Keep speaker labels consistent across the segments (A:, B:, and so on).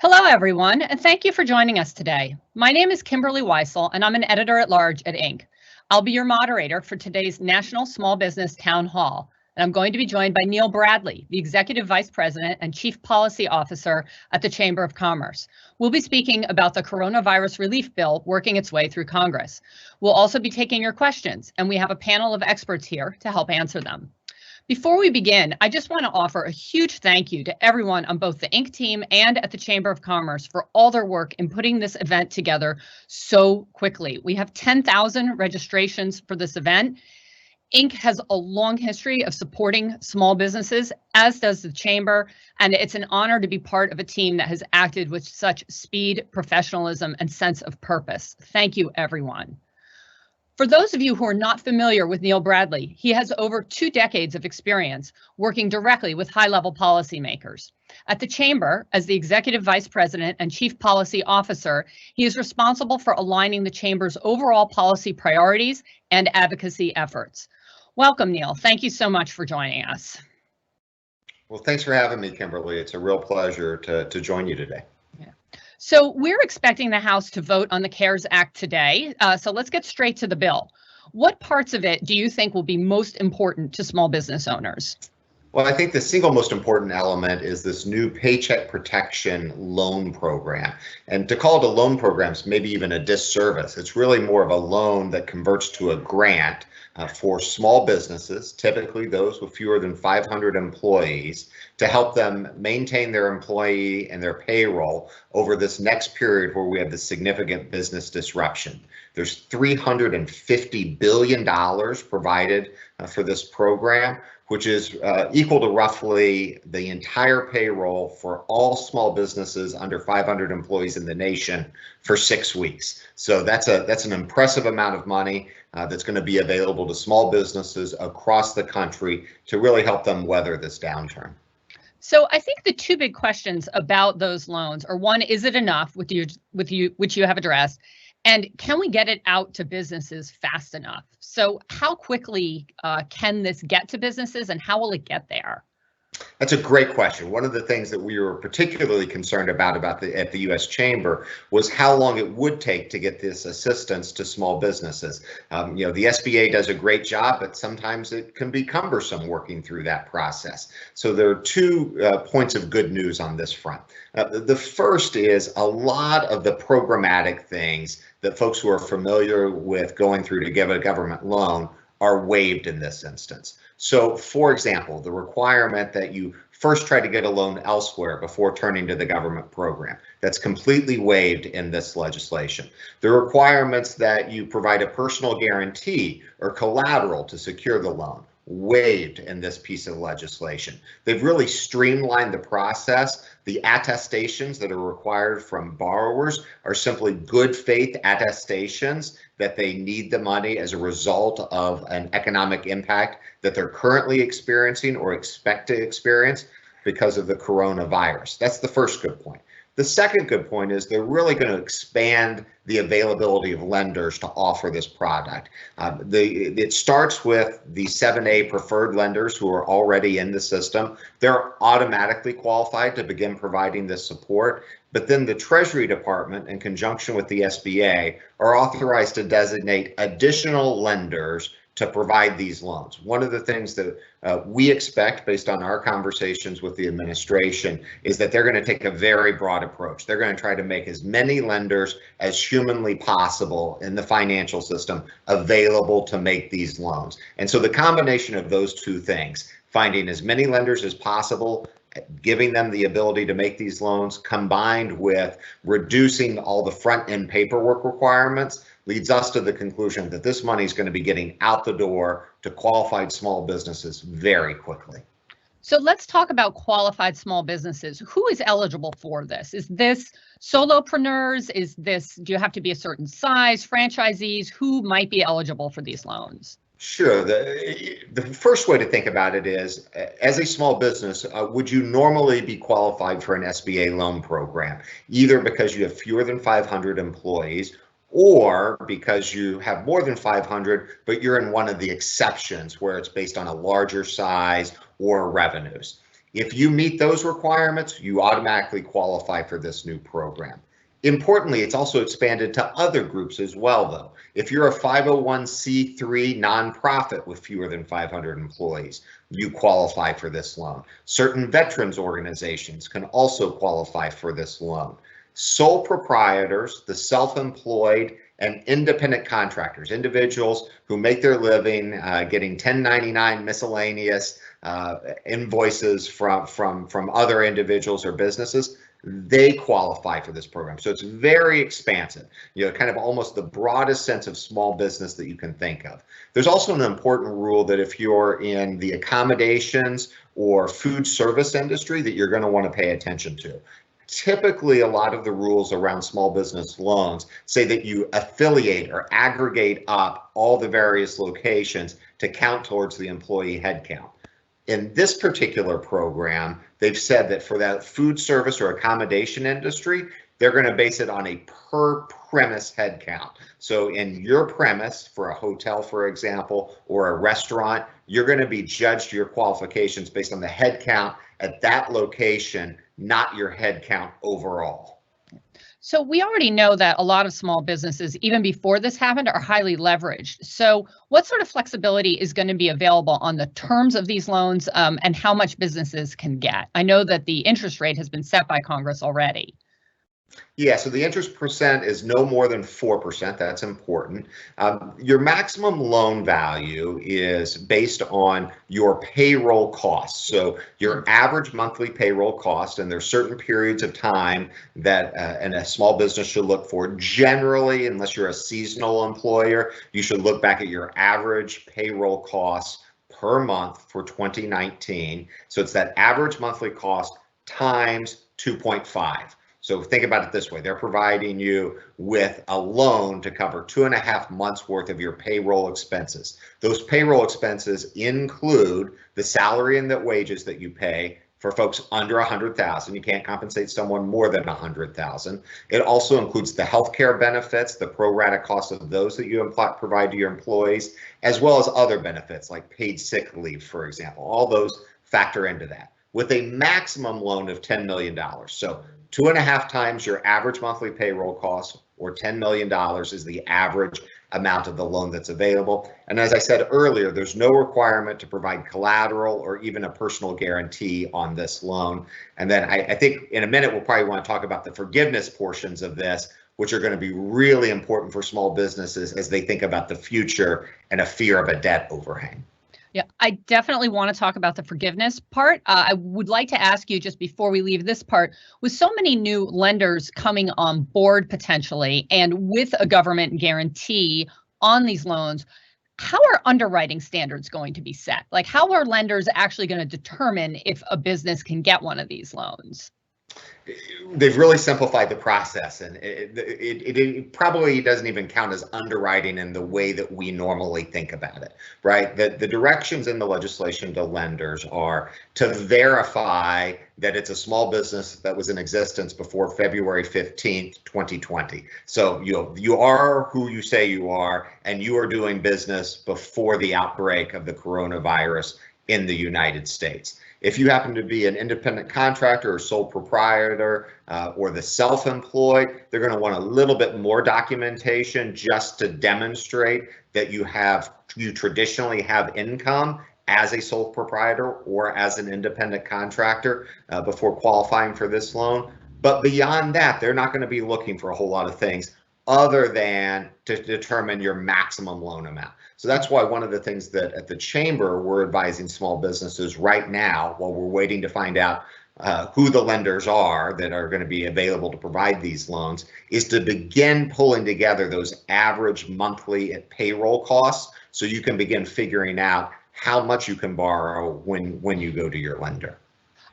A: Hello, everyone, and thank you for joining us today. My name is Kimberly Weissel, and I'm an editor-at-large at Inc. I'll be your moderator for today's National Small Business Town Hall, and I'm going to be joined by Neil Bradley, the Executive Vice President and Chief Policy Officer at the Chamber of Commerce. We'll be speaking about the coronavirus relief bill working its way through Congress. We'll also be taking your questions, and we have a panel of experts here to help answer them. Before we begin, I just want to offer a huge thank you to everyone on both the Inc. team and at the Chamber of Commerce for all their work in putting this event together so quickly. We have 10,000 registrations for this event. Inc. has a long history of supporting small businesses, as does the Chamber, and it's an honor to be part of a team that has acted with such speed, professionalism, and sense of purpose. Thank you, everyone. For those of you who are not familiar with Neil Bradley, he has over 2 decades of experience working directly with high-level policymakers. At the Chamber, as the Executive Vice President and Chief Policy Officer, he is responsible for aligning the Chamber's overall policy priorities and advocacy efforts. Welcome, Neil. Thank you so much for joining us.
B: Well, thanks for having me, Kimberly. It's a real pleasure to join you today.
A: So we're expecting the House to vote on the CARES Act today. So let's get straight to the bill. What parts of it do you think will be most important to small business owners?
B: Well, I think the single most important element is this new Paycheck Protection Loan Program. And to call it a loan program is maybe even a disservice. It's really more of a loan that converts to a grant for small businesses, typically those with fewer than 500 employees, to help them maintain their employee and their payroll over this next period where we have the significant business disruption. There's $350 billion provided for this program, which is equal to roughly the entire payroll for all small businesses under 500 employees in the nation for 6 weeks. So that's an impressive amount of money that's going to be available to small businesses across the country to really help them weather this downturn.
A: So I think the 2 big questions about those loans are, one, is it enough which you have addressed? And can we get it out to businesses fast enough? So how quickly can this get to businesses and how will it get there?
B: That's a great question. One of the things that we were particularly concerned about at the U.S. Chamber was how long it would take to get this assistance to small businesses. The SBA does a great job, but sometimes it can be cumbersome working through that process. So there are 2 points of good news on this front. The first is a lot of the programmatic things that folks who are familiar with going through to give a government loan are waived in this instance. So, for example, the requirement that you first try to get a loan elsewhere before turning to the government program, that's completely waived in this legislation. The requirements that you provide a personal guarantee or collateral to secure the loan, waived in this piece of legislation. They've really streamlined the process. The attestations that are required from borrowers are simply good faith attestations that they need the money as a result of an economic impact that they're currently experiencing or expect to experience because of the coronavirus. That's the first good point. The second good point is they're really going to expand the availability of lenders to offer this product. It starts with the 7A preferred lenders who are already in the system. They're automatically qualified to begin providing this support. But then the Treasury Department, in conjunction with the SBA, are authorized to designate additional lenders to provide these loans. One of the things that we expect based on our conversations with the administration is that they're going to take a very broad approach. They're going to try to make as many lenders as humanly possible in the financial system available to make these loans. And so the combination of those 2 things, finding as many lenders as possible, giving them the ability to make these loans, combined with reducing all the front-end paperwork requirements, leads us to the conclusion that this money is going to be getting out the door to qualified small businesses very quickly.
A: So let's talk about qualified small businesses. Who is eligible for this? Is this solopreneurs? Do you have to be a certain size, franchisees? Who might be eligible for these loans?
B: Sure. The first way to think about it is, as a small business, would you normally be qualified for an SBA loan program, either because you have fewer than 500 employees or because you have more than 500, but you're in one of the exceptions where it's based on a larger size or revenues. If you meet those requirements, you automatically qualify for this new program. Importantly, it's also expanded to other groups as well, though. If you're a 501c3 nonprofit with fewer than 500 employees, you qualify for this loan. Certain veterans organizations can also qualify for this loan. Sole proprietors, the self-employed, and independent contractors, individuals who make their living getting 1099 miscellaneous invoices from other individuals or businesses, they qualify for this program. So it's very expansive, kind of almost the broadest sense of small business that you can think of. There's also an important rule that if you're in the accommodations or food service industry that you're going to want to pay attention to. Typically, a lot of the rules around small business loans say that you affiliate or aggregate up all the various locations to count towards the employee headcount. In this particular program, they've said that for that food service or accommodation industry, they're going to base it on a per premise head count. So in your premise, for a hotel, for example, or a restaurant, you're going to be judged your qualifications based on the head count at that location, not your head count overall.
A: So we already know that a lot of small businesses, even before this happened, are highly leveraged. So what sort of flexibility is going to be available on the terms of these loans and how much businesses can get? I know that the interest rate has been set by Congress already.
B: Yeah, so the interest percent is no more than 4%. That's important. Your maximum loan value is based on your payroll costs. So your average monthly payroll cost, and there's certain periods of time that a small business should look for. Generally, unless you're a seasonal employer, you should look back at your average payroll costs per month for 2019. So it's that average monthly cost times 2.5. So think about it this way. They're providing you with a loan to cover 2.5 months worth of your payroll expenses. Those payroll expenses include the salary and the wages that you pay for folks under 100,000. You can't compensate someone more than 100,000. It also includes the healthcare benefits, the pro rata cost of those that you provide to your employees, as well as other benefits like paid sick leave, for example. All those factor into that with a maximum loan of $10 million. So 2.5 times your average monthly payroll cost, or $10 million is the average amount of the loan that's available. And as I said earlier, there's no requirement to provide collateral or even a personal guarantee on this loan. And then I think in a minute, we'll probably want to talk about the forgiveness portions of this, which are going to be really important for small businesses as they think about the future and a fear of a debt overhang.
A: Yeah, I definitely want to talk about the forgiveness part. I would like to ask you just before we leave this part, with so many new lenders coming on board potentially, and with a government guarantee on these loans, how are underwriting standards going to be set? Like, how are lenders actually going to determine if a business can get one of these loans?
B: They've really simplified the process, and it probably doesn't even count as underwriting in the way that we normally think about it, right? The directions in the legislation to lenders are to verify that it's a small business that was in existence before February 15th, 2020. So you are who you say you are, and you are doing business before the outbreak of the coronavirus in the United States. If you happen to be an independent contractor or sole proprietor or the self-employed, they're going to want a little bit more documentation just to demonstrate that you traditionally have income as a sole proprietor or as an independent contractor before qualifying for this loan. But beyond that, they're not going to be looking for a whole lot of things other than to determine your maximum loan amount. So that's why one of the things that at the Chamber we're advising small businesses right now, while we're waiting to find out who the lenders are that are going to be available to provide these loans, is to begin pulling together those average monthly payroll costs so you can begin figuring out how much you can borrow when you go to your lender.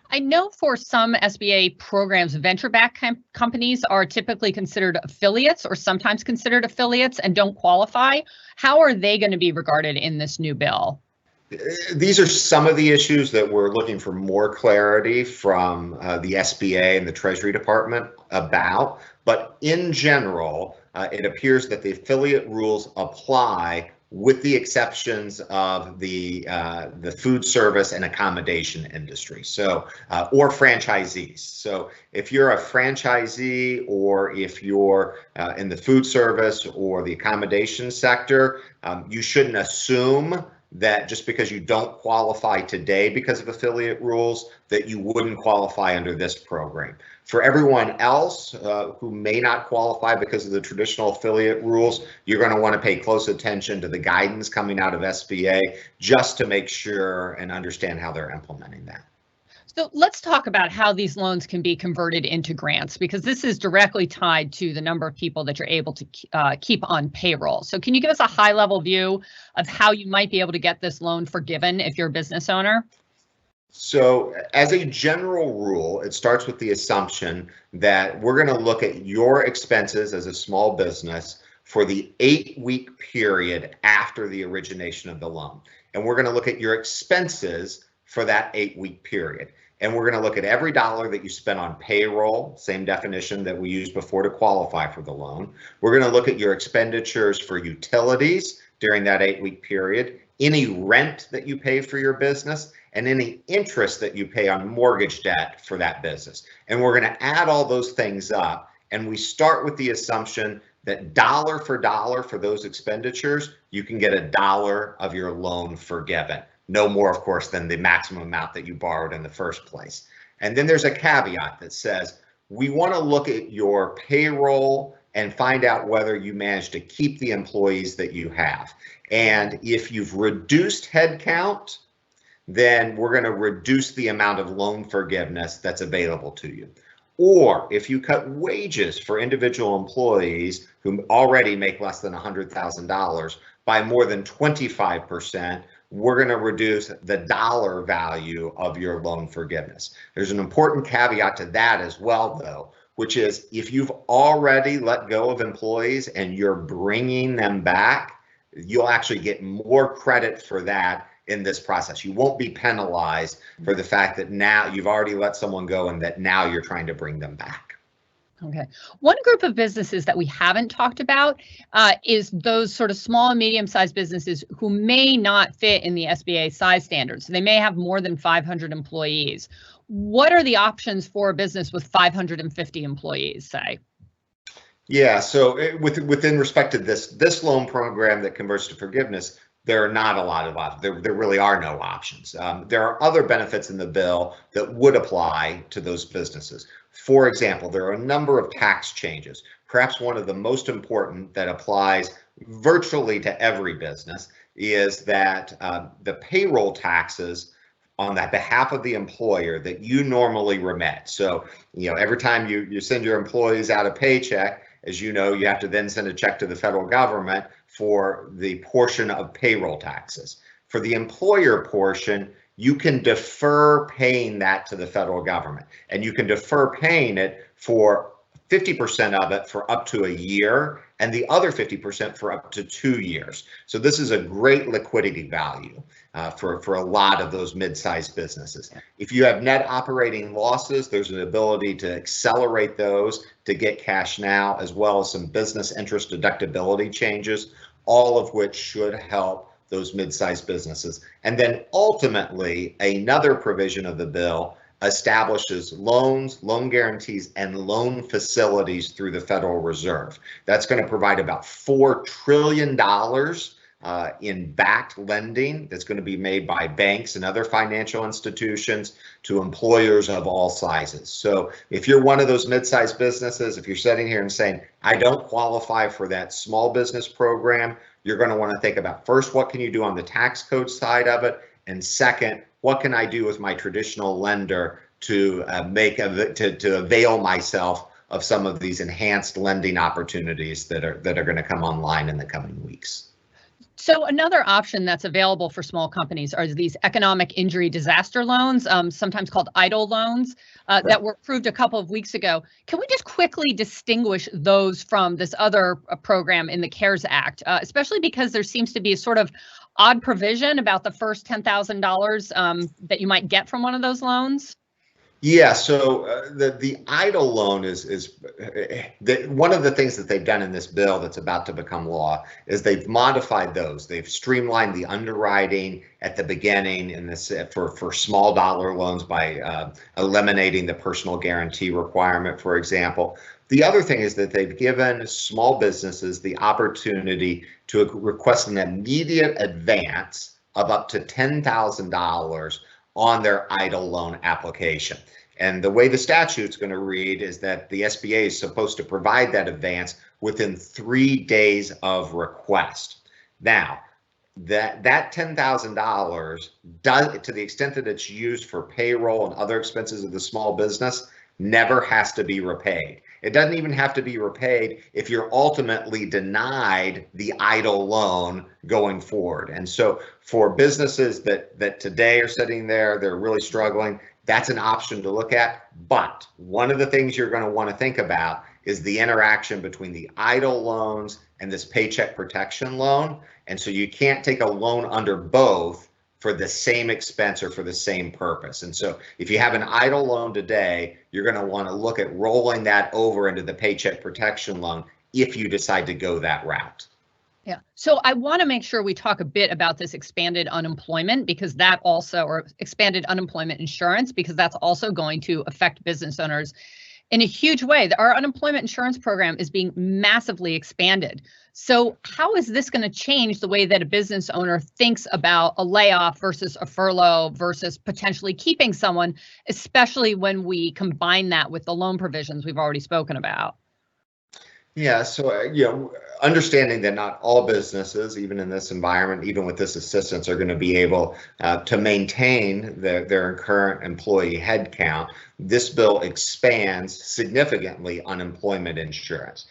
A: I know for some SBA programs, venture-backed companies are typically considered affiliates or sometimes considered affiliates and don't qualify. How are they going to be regarded in this new bill?
B: These are some of the issues that we're looking for more clarity from the SBA and the Treasury Department about. But in general, it appears that the affiliate rules apply with the exceptions of the food service and accommodation industry, so or franchisees. So if you're a franchisee or if you're in the food service or the accommodation sector, you shouldn't assume that just because you don't qualify today because of affiliate rules, that you wouldn't qualify under this program. For everyone else who may not qualify because of the traditional affiliate rules, you're going to want to pay close attention to the guidance coming out of SBA just to make sure and understand how they're implementing that.
A: So let's talk about how these loans can be converted into grants, because this is directly tied to the number of people that you're able to keep on payroll. So can you give us a high-level view of how you might be able to get this loan forgiven if you're a business owner?
B: So as a general rule, it starts with the assumption that we're going to look at your expenses as a small business for the 8-week period after the origination of the loan. And we're going to look at your expenses for that 8-week period. And we're going to look at every dollar that you spent on payroll, same definition that we used before to qualify for the loan. We're going to look at your expenditures for utilities during that 8-week period, any rent that you pay for your business, and any interest that you pay on mortgage debt for that business. And we're going to add all those things up. And we start with the assumption that dollar for those expenditures, you can get $1 of your loan forgiven. No more, of course, than the maximum amount that you borrowed in the first place. And then there's a caveat that says, we want to look at your payroll and find out whether you managed to keep the employees that you have. And if you've reduced headcount, then we're going to reduce the amount of loan forgiveness that's available to you. Or if you cut wages for individual employees who already make less than $100,000 by more than 25%, we're going to reduce the dollar value of your loan forgiveness. There's an important caveat to that as well, though, which is if you've already let go of employees and you're bringing them back, you'll actually get more credit for that in this process. You won't be penalized for the fact that now you've already let someone go and that now you're trying to bring them back.
A: Okay. One group of businesses that we haven't talked about is those sort of small and medium-sized businesses who may not fit in the SBA size standards. They may have more than 500 employees. What are the options for a business with 550 employees, say? Yeah,
B: so within respect to this loan program that converts to forgiveness, there are not a lot of options. There really are no options. There are other benefits in the bill that would apply to those businesses. For example, there are a number of tax changes. Perhaps one of the most important that applies virtually to every business is that the payroll taxes on the behalf of the employer that you normally remit. So, every time you send your employees out a paycheck, as you know, you have to then send a check to the federal government for the portion of payroll taxes. For the employer portion, you can defer paying that to the federal government, and you can defer paying it for 50% of it for up to a year and the other 50% for up to 2 years. So this is a great liquidity value for a lot of those mid-sized businesses. If you have net operating losses, there's an ability to accelerate those to get cash now, as well as some business interest deductibility changes, all of which should help those mid-sized businesses. And then ultimately, another provision of the bill establishes loans, loan guarantees, and loan facilities through the Federal Reserve. That's going to provide about $4 trillion in backed lending that's going to be made by banks and other financial institutions to employers of all sizes. So if you're one of those mid-sized businesses, if you're sitting here and saying, I don't qualify for that small business program, you're going to want to think about, first, what can you do on the tax code side of it? And second, what can I do with my traditional lender to to avail myself of some of these enhanced lending opportunities that are going to come online in the coming weeks?
A: So another option that's available for small companies are these economic injury disaster loans, sometimes called EIDL loans, that were approved a couple of weeks ago. Can we just quickly distinguish those from this other program in the CARES Act, especially because there seems to be a sort of odd provision about the first $10,000 that you might get from one of those loans?
B: Yeah, so the idle loan is one of the things that they've done in this bill that's about to become law is they've modified those. They've streamlined the underwriting at the beginning in this for small dollar loans by eliminating the personal guarantee requirement, for example. The other thing is that they've given small businesses the opportunity to request an immediate advance of up to $10,000 on their idle loan application. And the way the statute's going to read is that the SBA is supposed to provide that advance within 3 days of request. Now, that $10,000 does, to the extent that it's used for payroll and other expenses of the small business, never has to be repaid. It doesn't even have to be repaid if you're ultimately denied the idle loan going forward. And so for businesses that today are sitting there, they're really struggling, that's an option to look at. But one of the things you're going to want to think about is the interaction between the idle loans and this paycheck protection loan. And so you can't take a loan under both for the same expense or for the same purpose. And so if you have an idle loan today, you're going to want to look at rolling that over into the paycheck protection loan if you decide to go that route.
A: Yeah. So I want to make sure we talk a bit about this expanded unemployment, because that also, or expanded unemployment insurance, because that's also going to affect business owners in a huge way. Our unemployment insurance program is being massively expanded. So how is this going to change the way that a business owner thinks about a layoff versus a furlough versus potentially keeping someone, especially when we combine that with the loan provisions we've already spoken about?
B: Yeah, so understanding that not all businesses, even in this environment, even with this assistance, are going to be able to maintain their current employee headcount, this bill expands significantly unemployment insurance.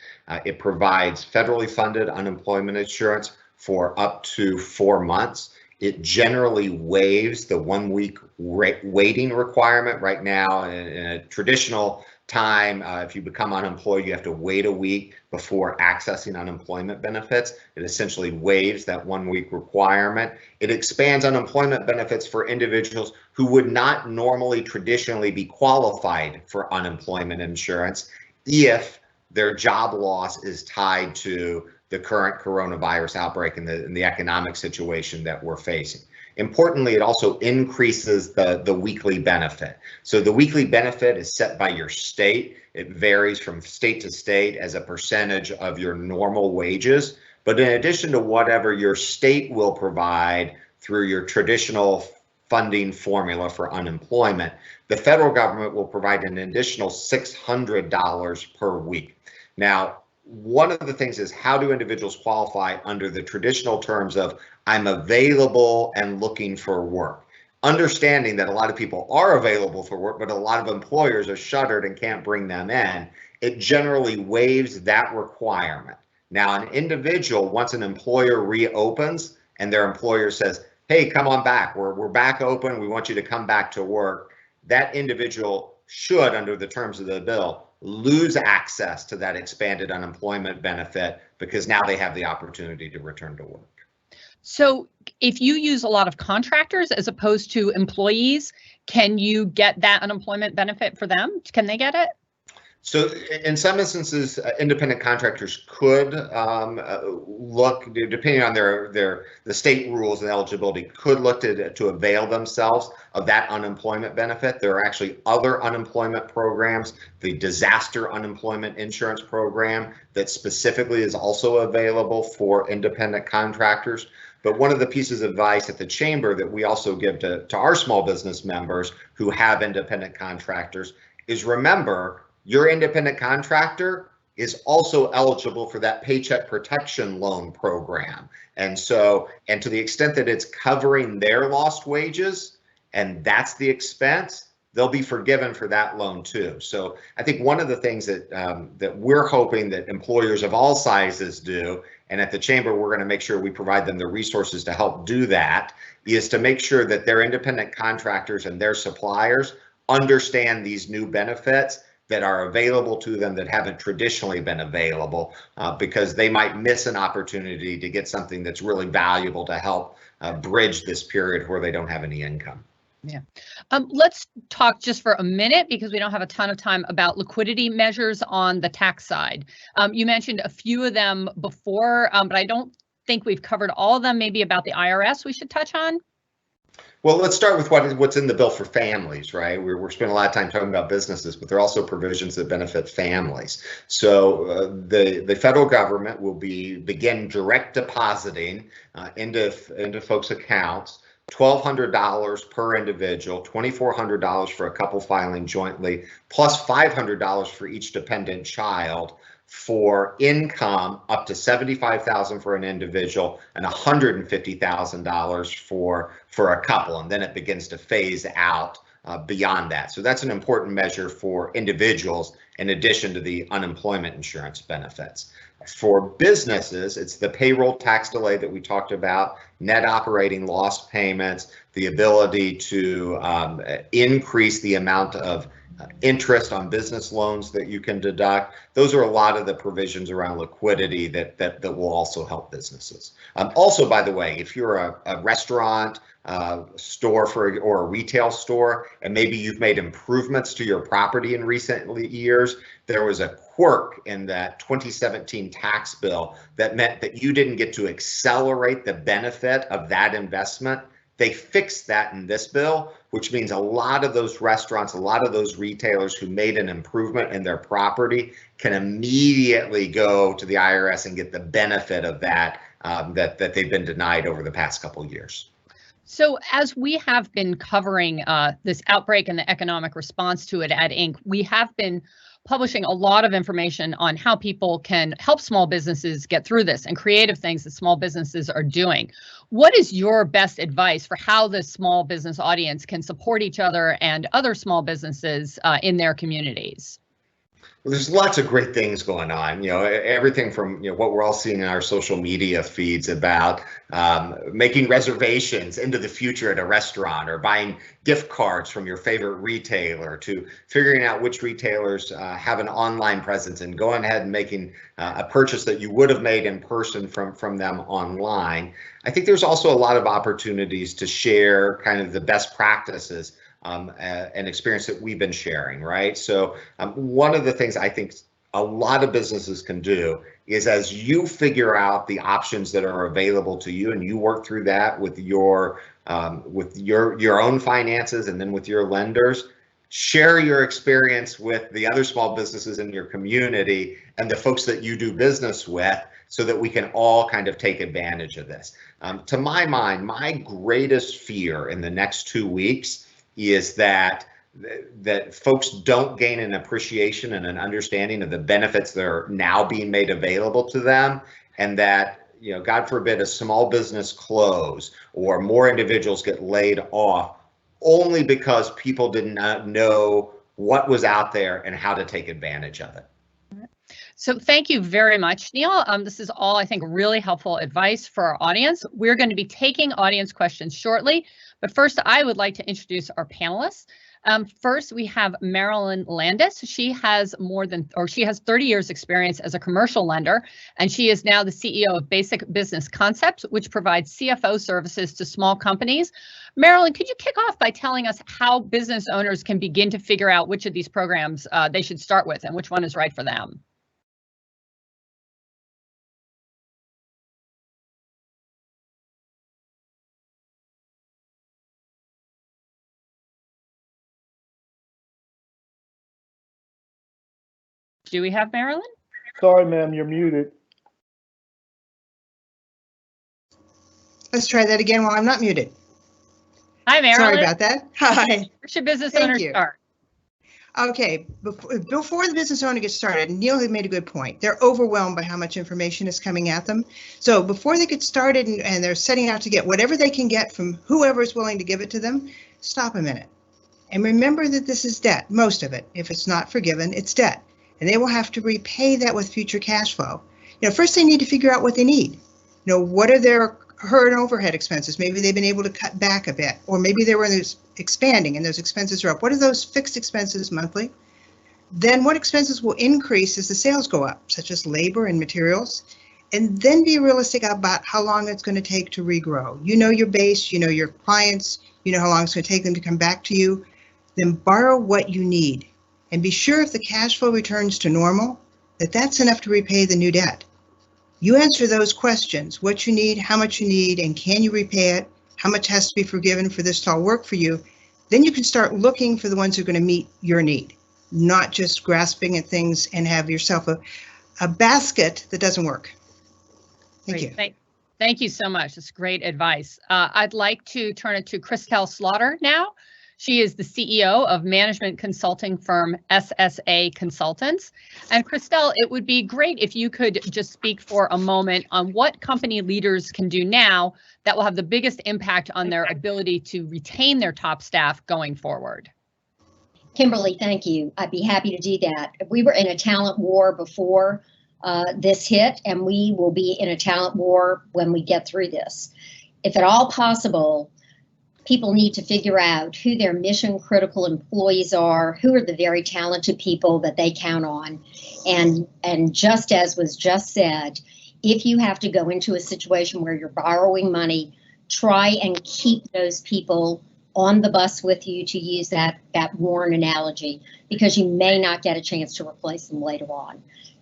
B: It provides federally funded unemployment insurance for up to 4 months. It generally waives the 1 week waiting requirement. Right now, in a traditional time, if you become unemployed, you have to wait a week before accessing unemployment benefits. It essentially waives that 1 week requirement. It expands unemployment benefits for individuals who would not normally traditionally be qualified for unemployment insurance if their job loss is tied to the current coronavirus outbreak and the economic situation that we're facing. Importantly, it also increases the weekly benefit. So the weekly benefit is set by your state. It varies from state to state as a percentage of your normal wages. But in addition to whatever your state will provide through your traditional funding formula for unemployment, the federal government will provide an additional $600 per week. Now, one of the things is, how do individuals qualify under the traditional terms of I'm available and looking for work? Understanding that a lot of people are available for work, but a lot of employers are shuttered and can't bring them in, it generally waives that requirement. Now, an individual, once an employer reopens and their employer says, hey, come on back, we're back open, we want you to come back to work, that individual should, under the terms of the bill, lose access to that expanded unemployment benefit because now they have the opportunity to return to work.
A: So if you use a lot of contractors as opposed to employees, can you get that unemployment benefit for them? Can they get it?
B: So in some instances, independent contractors could look, depending on the state rules and eligibility, could look to avail themselves of that unemployment benefit. There are actually other unemployment programs, the disaster unemployment insurance program that specifically is also available for independent contractors. But one of the pieces of advice at the chamber that we also give to our small business members who have independent contractors is, remember, your independent contractor is also eligible for that paycheck protection loan program. And so, and to the extent that it's covering their lost wages and that's the expense, they'll be forgiven for that loan too. So I think one of the things that that we're hoping that employers of all sizes do, and at the chamber we're going to make sure we provide them the resources to help do that, is to make sure that their independent contractors and their suppliers understand these new benefits that are available to them that haven't traditionally been available, because they might miss an opportunity to get something that's really valuable to help bridge this period where they don't have any income.
A: Yeah. Let's talk just for a minute, because we don't have a ton of time, about liquidity measures on the tax side. You mentioned a few of them before, but I don't think we've covered all of them. Maybe about the IRS we should touch on.
B: Well, let's start with what's in the bill for families, right? We're spending a lot of time talking about businesses, but there are also provisions that benefit families. So the federal government will begin direct depositing into folks' accounts, $1,200 per individual, $2,400 for a couple filing jointly, plus $500 for each dependent child, for income up to $75,000 for an individual and $150,000 for a couple, and then it begins to phase out beyond that. So that's an important measure for individuals in addition to the unemployment insurance benefits. For businesses, it's the payroll tax delay that we talked about, net operating loss payments, the ability to increase the amount of interest on business loans that you can deduct. Those are a lot of the provisions around liquidity that will also help businesses. Also, by the way, if you're a restaurant store or a retail store, and maybe you've made improvements to your property in recent years, there was a quirk in that 2017 tax bill that meant that you didn't get to accelerate the benefit of that investment. They fixed that in this bill, which means a lot of those restaurants, a lot of those retailers who made an improvement in their property can immediately go to the IRS and get the benefit of that that they've been denied over the past couple of years.
A: So as we have been covering this outbreak and the economic response to it at Inc., we have been publishing a lot of information on how people can help small businesses get through this and creative things that small businesses are doing. What is your best advice for how the small business audience can support each other and other small businesses in their communities?
B: Well, there's lots of great things going on, everything from what we're all seeing in our social media feeds about making reservations into the future at a restaurant, or buying gift cards from your favorite retailer, to figuring out which retailers have an online presence and going ahead and making a purchase that you would have made in person from them online. I think there's also a lot of opportunities to share kind of the best practices an experience that we've been sharing, right? So one of the things I think a lot of businesses can do is, as you figure out the options that are available to you and you work through that with your own finances and then with your lenders, share your experience with the other small businesses in your community and the folks that you do business with, so that we can all kind of take advantage of this. To my mind, my greatest fear in the next 2 weeks is that folks don't gain an appreciation and an understanding of the benefits that are now being made available to them, and that, God forbid, a small business close or more individuals get laid off only because people did not know what was out there and how to take advantage of it.
A: So thank you very much, Neil. This is all, I think, really helpful advice for our audience. We're going to be taking audience questions shortly, but first I would like to introduce our panelists. First, we have MARILYN Landis. She has 30 years experience as a commercial lender, and she is now the CEO of Basic Business Concepts, which provides CFO services to small companies. MARILYN, could you kick off by telling us how business owners can begin to figure out which of these programs they should start with and which one is right for them? Do we have MARILYN?
C: Sorry, ma'am, you're muted.
D: Let's try that again while I'm not muted.
A: Hi, MARILYN.
D: Sorry about that. Hi.
A: Where should business owners start?
D: Okay, before the business owner gets started, Neil had made a good point. They're overwhelmed by how much information is coming at them. So before they get started and they're setting out to get whatever they can get from whoever is willing to give it to them, stop a minute. And remember that this is debt, most of it. If it's not forgiven, it's debt. And they will have to repay that with future cash flow. First they need to figure out what they need. What are their current overhead expenses? Maybe they've been able to cut back a bit, or maybe they were expanding and those expenses are up. What are those fixed expenses monthly? Then what expenses will increase as the sales go up, such as labor and materials? and then be realistic about how long it's going to take to regrow. You know your base, you know your clients, you know how long it's going to take them to come back to you. Then borrow what you need and be sure if the cash flow returns to normal, that's enough to repay the new debt. You answer those questions, what you need, how much you need, and can you repay it? How much has to be forgiven for this to all work for you? Then you can start looking for the ones who are going to meet your need, not just grasping at things and have yourself a basket that doesn't work. Thank you.
A: Thank you so much. That's great advice. I'd like to turn it to Christelle Slaughter now. She is the CEO of management consulting firm SSA Consultants. And Christelle, it would be great if you could just speak for a moment on what company leaders can do now that will have the biggest impact on their ability to retain their top staff going forward.
E: Kimberly, thank you. I'd be happy to do that. We were in a talent war before this hit, and we will be in a talent war when we get through this. If at all possible, people need to figure out who their mission critical employees are, who are the very talented people that they count on. And just as was just said, if you have to go into a situation where you're borrowing money, try and keep those people on the bus with you, to use that worn analogy, because you may not get a chance to replace them later on.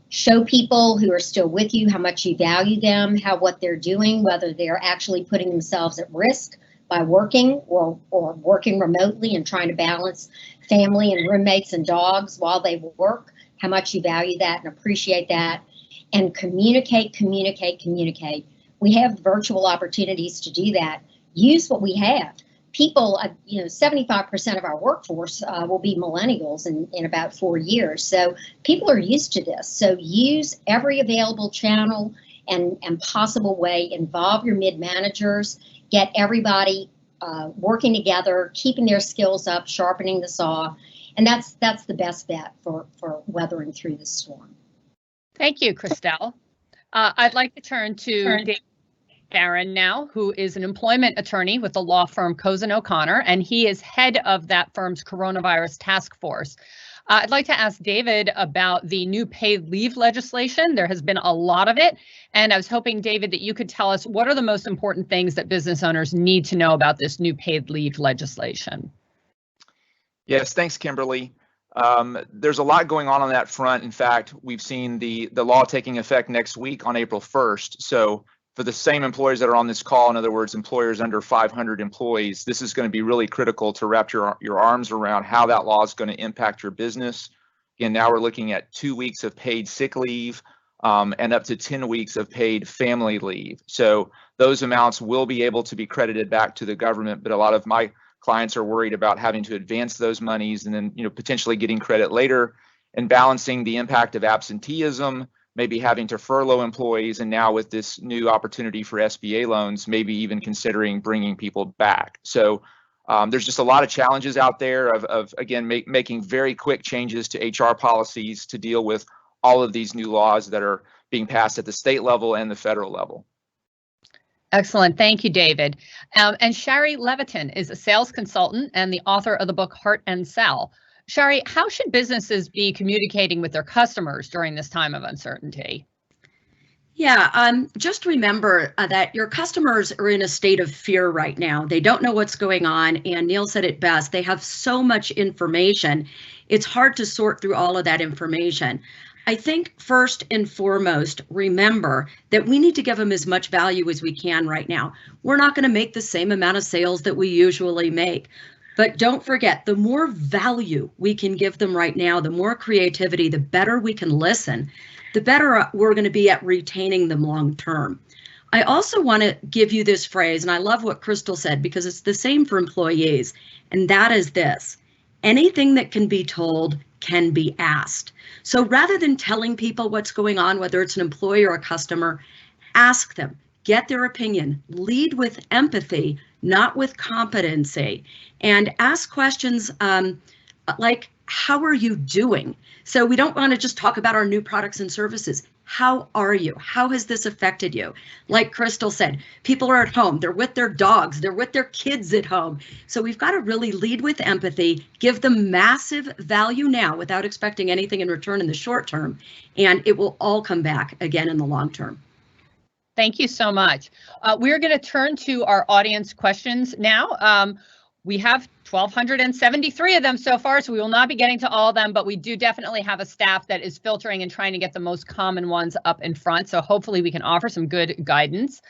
E: Show people who are still with you how much you value them, what they're doing, whether they're actually putting themselves at risk by working or working remotely and trying to balance family and roommates and dogs while they work, how much you value that and appreciate that. And communicate. We have virtual opportunities to do that. Use what we have. People, 75% of our workforce will be millennials in about 4 years. So people are used to this. So use every available channel and possible way. Involve your mid-managers. Get everybody working together, keeping their skills up, sharpening the saw. And that's the best bet for weathering through this storm.
A: Thank you, Christelle. I'd like to turn to David Barron now, who is an employment attorney with the law firm Cozen O'Connor, and he is head of that firm's coronavirus task force. I'd like to ask David about the new paid leave legislation. There has been a lot of it, and I was hoping, David, that you could tell us what are the most important things that business owners need to know about this new paid leave legislation.
F: Yes, thanks, Kimberly. There's a lot going on that front. In fact, we've seen the law taking effect next week on April 1st. So for the same employers that are on this call, in other words, employers under 500 employees, this is going to be really critical to wrap your arms around how that law is going to impact your business. Again, now we're looking at 2 weeks of paid sick leave and up to 10 weeks of paid family leave. So those amounts will be able to be credited back to the government, but a lot of my clients are worried about having to advance those monies and then potentially getting credit later, and balancing the impact of absenteeism, maybe having to furlough employees, and now with this new opportunity for SBA loans, maybe even considering bringing people back. So there's just a lot of challenges out there of again, making very quick changes to HR policies to deal with all of these new laws that are being passed at the state level and the federal level.
A: Excellent. Thank you, David. And SHARI Levitin is a sales consultant and the author of the book Heart and Sell. SHARI, how should businesses be communicating with their customers during this time of uncertainty?
G: Yeah, just remember that your customers are in a state of fear right now. They don't know what's going on, and Neil said it best. They have so much information. It's hard to sort through all of that information. I think first and foremost, remember that we need to give them as much value as we can right now. We're not going to make the same amount of sales that we usually make. But don't forget, the more value we can give them right now, the more creativity, the better we can listen, the better we're going to be at retaining them long term. I also want to give you this phrase, and I love what Crystal said because it's the same for employees, and that is this: anything that can be told can be asked. So rather than telling people what's going on, whether it's an employee or a customer, ask them, get their opinion, lead with empathy, not with competency, and ask questions like, how are you doing? So we don't want to just talk about our new products and services. How are you? How has this affected you? Like Crystal said, people are at home, they're with their dogs, they're with their kids at home. So we've got to really lead with empathy, give them massive value now without expecting anything in return in the short term, and it will all come back again in the long term.
A: Thank you so much. We're going to turn to our audience questions now. We have 1,273 of them so far, so we will not be getting to all of them, but we do definitely have a staff that is filtering and trying to get the most common ones up in front. So hopefully we can offer some good guidance.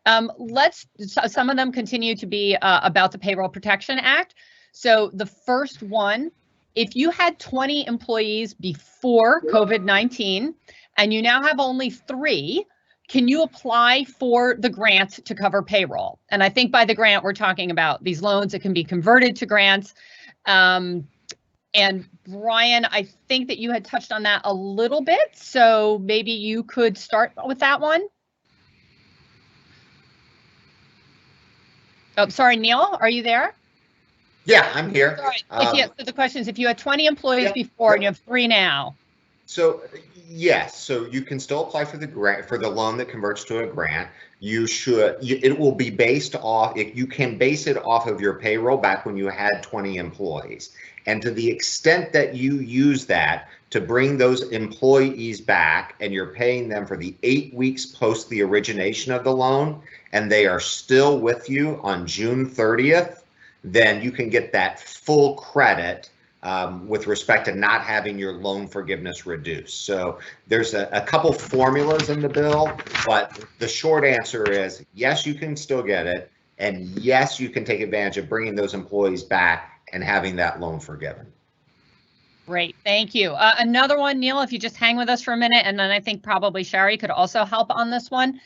A: Some of them continue to be about the Payroll Protection Act. So the first one, if you had 20 employees before COVID-19 and you now have only 3, can you apply for the grant to cover payroll? And I think by the grant, we're talking about these loans that can be converted to grants. And Brian, I think that you had touched on that a little bit. So maybe you could start with that one. Oh, sorry, Neil, are you there?
B: Yeah, I'm here.
A: Sorry. So the question is, if you had 20 employees before and you have 3 now.
B: So yes, so you can still apply for the grant, for the loan that converts to a grant. It will be based off, you can base it off of your payroll back when you had 20 employees. And to the extent that you use that to bring those employees back and you're paying them for the 8 weeks post the origination of the loan, and they are still with you on June 30th, then you can get that full credit with respect to not having your loan forgiveness reduced. So there's a couple formulas in the bill, but the short answer is yes, you can still get it. And yes, you can take advantage of bringing those employees back and having that loan forgiven.
A: Great, thank you. Another one, Neil, if you just hang with us for a minute, and then I think probably Shari could also help on this one.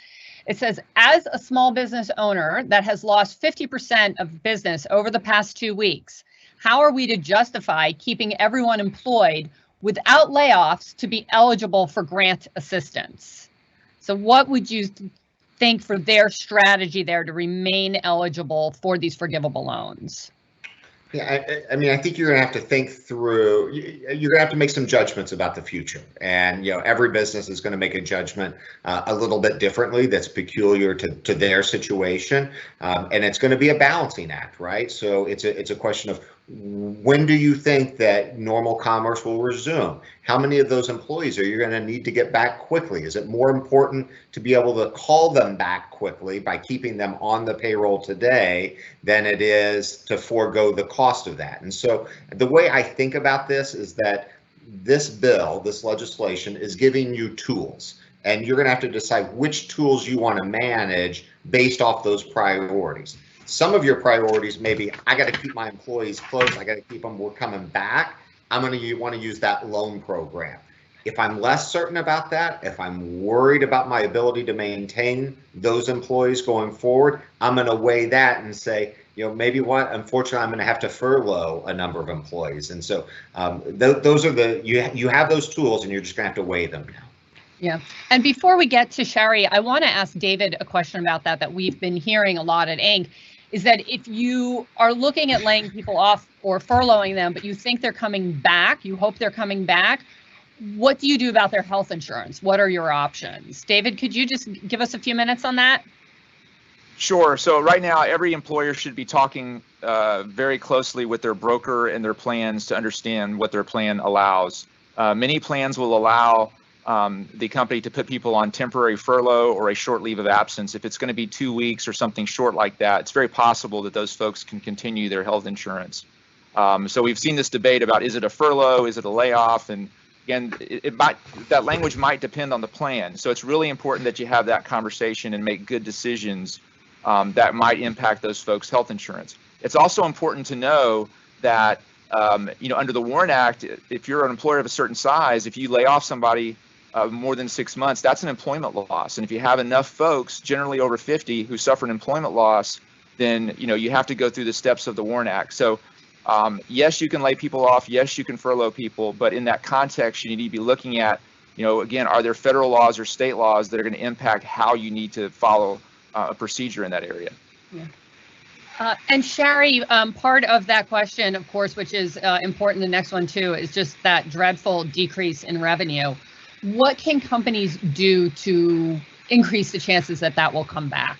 A: It says, as a small business owner that has lost 50% of business over the past 2 weeks, how are we to justify keeping everyone employed without layoffs to be eligible for grant assistance? So what would you think for their strategy there to remain eligible for these forgivable loans?
B: Yeah, I mean, I think you're going to have to think through, you're going to have to make some judgments about the future. And, every business is going to make a judgment a little bit differently that's peculiar to their situation. And it's going to be a balancing act, right? So it's a question of, when do you think that normal commerce will resume? How many of those employees are you going to need to get back quickly? Is it more important to be able to call them back quickly by keeping them on the payroll today than it is to forego the cost of that? And so the way I think about this is that this bill, this legislation, is giving you tools, and you're going to have to decide which tools you want to manage based off those priorities. Some of your priorities may be, I got to keep my employees close, I got to keep them, we're coming back. I'm going to want to use that loan program. If I'm less certain about that, if I'm worried about my ability to maintain those employees going forward, I'm going to weigh that and say, maybe unfortunately, I'm going to have to furlough a number of employees. And so those are you have those tools, and you're just going to have to weigh them now.
A: Yeah. And before we get to Shari, I want to ask David a question about that we've been hearing a lot at Inc. Is that if you are looking at laying people off or furloughing them, but you think they're coming back, you hope they're coming back, what do you do about their health insurance? What are your options? David, could you just give us a few minutes on that?
F: Sure. So right now, every employer should be talking very closely with their broker and their plans to understand what their plan allows. Many plans will allow the company to put people on temporary furlough or a short leave of absence. If it's going to be 2 weeks or something short like that, it's very possible that those folks can continue their health insurance. So we've seen this debate about, is it a furlough, is it a layoff? And again, that language might depend on the plan. So it's really important that you have that conversation and make good decisions that might impact those folks' health insurance. It's also important to know that under the WARN Act, if you're an employer of a certain size, if you lay off somebody more than 6 months, that's an employment loss. And if you have enough folks, generally over 50, who suffer an employment loss, then you have to go through the steps of the WARN Act. So yes, you can lay people off. Yes, you can furlough people. But in that context, you need to be looking at, again, are there federal laws or state laws that are going to impact how you need to follow a procedure in that area?
A: Yeah. And Shari, part of that question, of course, which is important, the next one too, is just that dreadful decrease in revenue. What can companies do to increase the chances that will come back?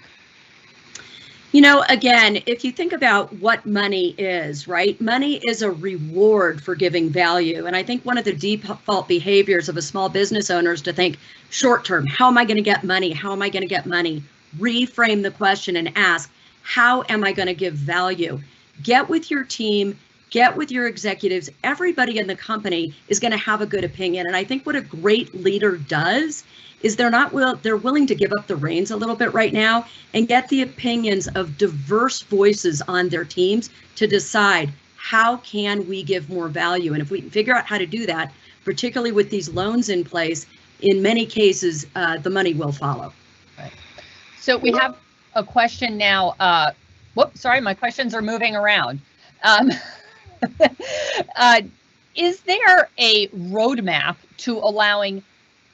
G: You know, again, if you think about what money is, right? Money is a reward for giving value. And I think one of the default behaviors of a small business owner is to think short term, how am I going to get money? How am I going to get money? Reframe the question and ask, how am I going to give value? Get with your team, get with your executives. Everybody in the company is going to have a good opinion. And I think what a great leader does is they're willing to give up the reins a little bit right now and get the opinions of diverse voices on their teams to decide how can we give more value. And if we can figure out how to do that, particularly with these loans in place, in many cases, the money will follow.
A: Right. So we have a question now. Whoops, sorry, my questions are moving around. Is there a roadmap to allowing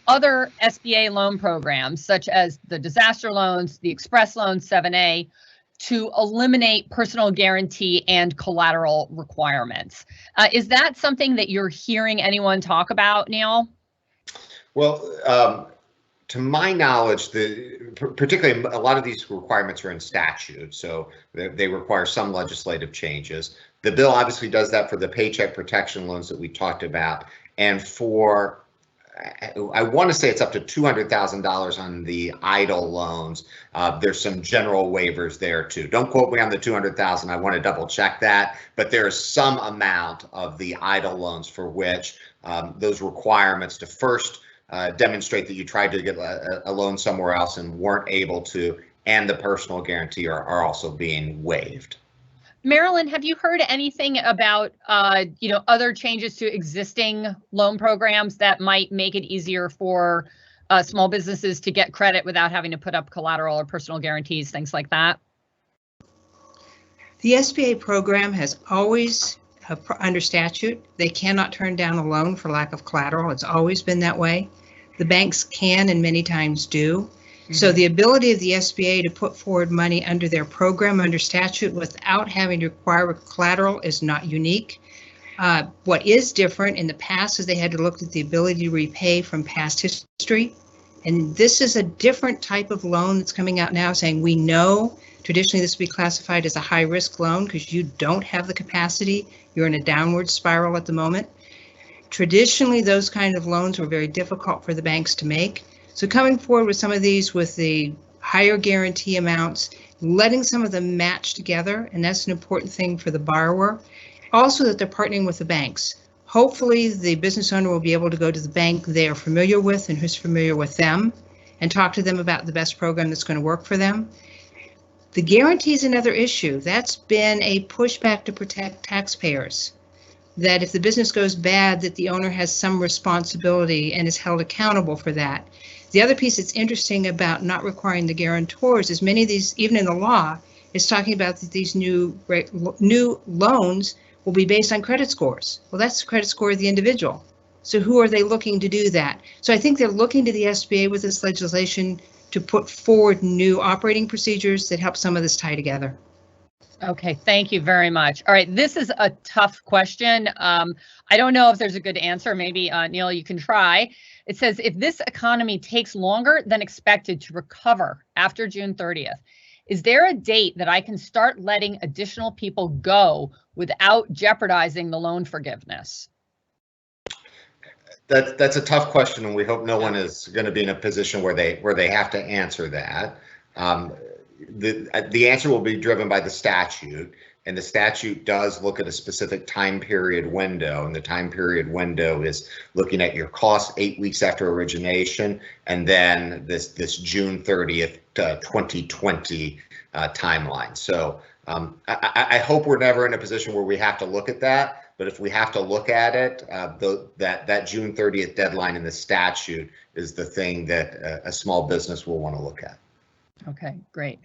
A: other SBA loan programs, such as the disaster loans, the express loans 7A, to eliminate personal guarantee and collateral requirements? Is that something that you're hearing anyone talk about, Neil?
B: Well, to my knowledge, particularly a lot of these requirements are in statute, so they require some legislative changes. The bill obviously does that for the paycheck protection loans that we talked about, and for I want to say it's up to $200,000 on the EIDL loans. There's some general waivers there too. Don't quote me on the 200,000. I want to double check that, but there is some amount of the EIDL loans for which those requirements to first demonstrate that you tried to get a loan somewhere else and weren't able to, and the personal guarantee are also being waived.
A: Marilyn, have you heard anything about other changes to existing loan programs that might make it easier for small businesses to get credit without having to put up collateral or personal guarantees, things like that?
D: The SBA program has always, under statute, they cannot turn down a loan for lack of collateral. It's always been that way. The banks can and many times do. So the ability of the SBA to put forward money under their program under statute without having to require collateral is not unique. What is different in the past is they had to look at the ability to repay from past history. And this is a different type of loan that's coming out now saying we know traditionally this would be classified as a high risk loan because you don't have the capacity. You're in a downward spiral at the moment. Traditionally, those kind of loans were very difficult for the banks to make. So coming forward with some of these with the higher guarantee amounts, letting some of them match together, and that's an important thing for the borrower. Also that they're partnering with the banks. Hopefully the business owner will be able to go to the bank they are familiar with and who's familiar with them and talk to them about the best program that's going to work for them. The guarantee is another issue. That's been a pushback to protect taxpayers. That if the business goes bad, that the owner has some responsibility and is held accountable for that. The other piece that's interesting about not requiring the guarantors is many of these, even in the law, is talking about that these new loans will be based on credit scores. Well, that's the credit score of the individual. So who are they looking to do that? So I think they're looking to the SBA with this legislation to put forward new operating procedures that help some of this tie together.
A: Okay, thank you very much. All right, this is a tough question. I don't know if there's a good answer. Maybe, Neil, you can try. It says, if this economy takes longer than expected to recover after June 30th, is there a date that I can start letting additional people go without jeopardizing the loan forgiveness?
B: That's a tough question, and we hope no one is going to be in a position where they have to answer that. The answer will be driven by the statute, and the statute does look at a specific time period window, and the time period window is looking at your costs 8 weeks after origination, and then this June 30th, 2020 timeline. So I hope we're never in a position where we have to look at that, but if we have to look at it, that June 30th deadline in the statute is the thing that a small business will want to look at.
A: Okay, great.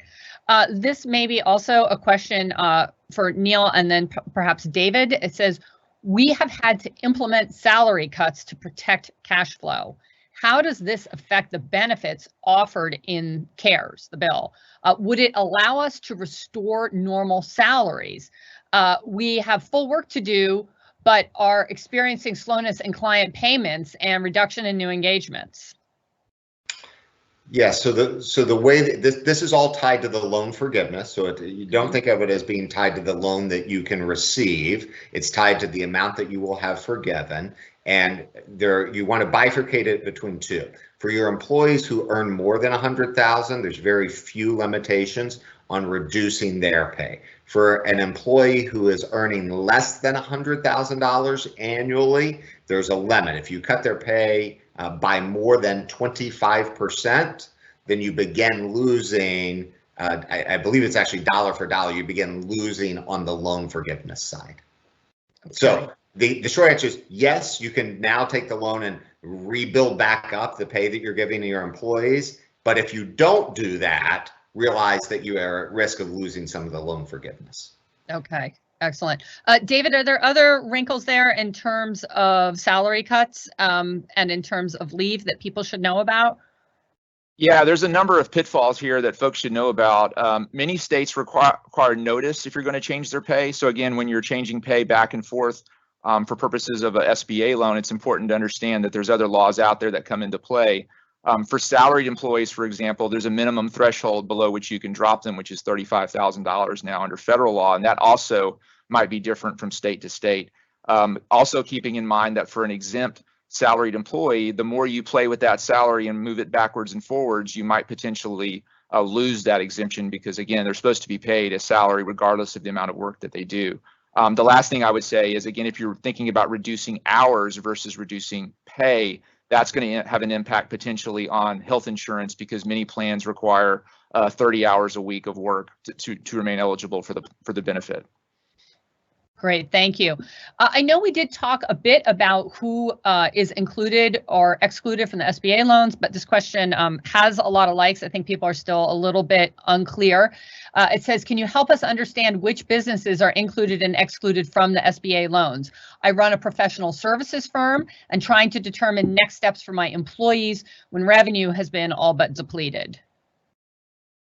A: This may be also a question for Neil and then perhaps David. It says, we have had to implement salary cuts to protect cash flow. How does this affect the benefits offered in CARES, the bill? Would it allow us to restore normal salaries? We have full work to do, but are experiencing slowness in client payments and reduction in new engagements.
B: Yeah, so the way that this is all tied to the loan forgiveness. So you don't think of it as being tied to the loan that you can receive. It's tied to the amount that you will have forgiven. And you want to bifurcate it between two. For your employees who earn more than $100,000, there's very few limitations on reducing their pay. For an employee who is earning less than $100,000 annually, there's a limit. If you cut their pay by more than 25%, then you begin losing, I believe it's actually dollar for dollar, you begin losing on the loan forgiveness side. Okay. So the short answer is yes, you can now take the loan and rebuild back up the pay that you're giving to your employees. But if you don't do that, realize that you are at risk of losing some of the loan forgiveness.
A: Okay, excellent. David, are there other wrinkles there in terms of salary cuts and in terms of leave that people should know about?
F: Yeah, there's a number of pitfalls here that folks should know about. Many states require notice if you're going to change their pay. So again, when you're changing pay back and forth for purposes of a SBA loan, it's important to understand that there's other laws out there that come into play. For salaried employees, for example, there's a minimum threshold below which you can drop them, which is $35,000 now under federal law, and that also might be different from state to state. Also keeping in mind that for an exempt salaried employee, the more you play with that salary and move it backwards and forwards, you might potentially lose that exemption because, again, they're supposed to be paid a salary regardless of the amount of work that they do. The last thing I would say is, again, if you're thinking about reducing hours versus reducing pay, that's going to have an impact potentially on health insurance because many plans require 30 hours a week of work to remain eligible for the benefit.
A: Great, thank you. I know we did talk a bit about who is included or excluded from the SBA loans, but this question has a lot of likes. I think people are still a little bit unclear. It says, can you help us understand which businesses are included and excluded from the SBA loans? I run a professional services firm and trying to determine next steps for my employees when revenue has been all but depleted.